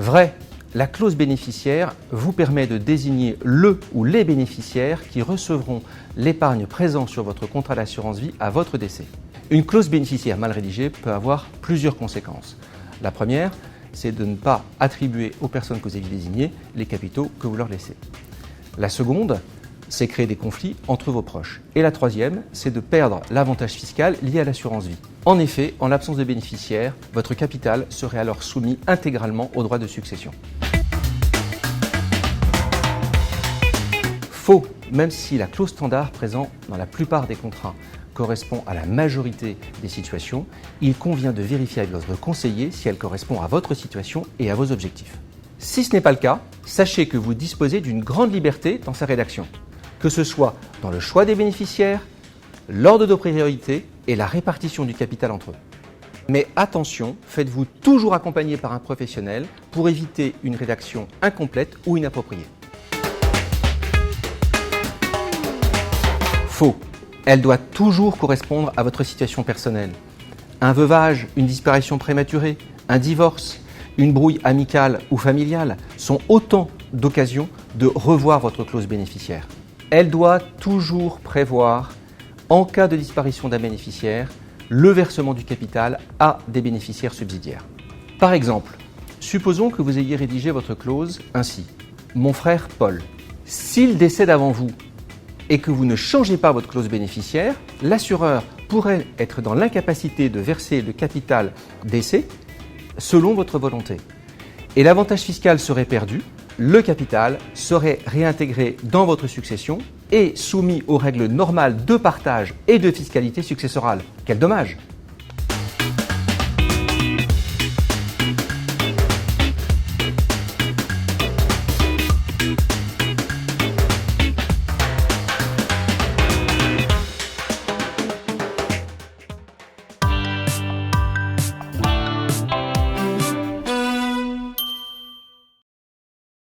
Vrai, la clause bénéficiaire vous permet de désigner le ou les bénéficiaires qui recevront l'épargne présente sur votre contrat d'assurance vie à votre décès. Une clause bénéficiaire mal rédigée peut avoir plusieurs conséquences. La première, c'est de ne pas attribuer aux personnes que vous avez désignées les capitaux que vous leur laissez. La seconde, c'est créer des conflits entre vos proches. Et la troisième, c'est de perdre l'avantage fiscal lié à l'assurance vie. En effet, en l'absence de bénéficiaire, votre capital serait alors soumis intégralement aux droits de succession. Faux, même si la clause standard présente dans la plupart des contrats correspond à la majorité des situations, il convient de vérifier avec votre conseiller si elle correspond à votre situation et à vos objectifs. Si ce n'est pas le cas, sachez que vous disposez d'une grande liberté dans sa rédaction, que ce soit dans le choix des bénéficiaires, l'ordre de priorité et la répartition du capital entre eux. Mais attention, faites-vous toujours accompagner par un professionnel pour éviter une rédaction incomplète ou inappropriée. Faux. Elle doit toujours correspondre à votre situation personnelle. Un veuvage, une disparition prématurée, un divorce, une brouille amicale ou familiale sont autant d'occasions de revoir votre clause bénéficiaire. Elle doit toujours prévoir, en cas de disparition d'un bénéficiaire, le versement du capital à des bénéficiaires subsidiaires. Par exemple, supposons que vous ayez rédigé votre clause ainsi. Mon frère Paul, s'il décède avant vous, et que vous ne changez pas votre clause bénéficiaire, l'assureur pourrait être dans l'incapacité de verser le capital décès selon votre volonté. Et l'avantage fiscal serait perdu, le capital serait réintégré dans votre succession et soumis aux règles normales de partage et de fiscalité successorale. Quel dommage!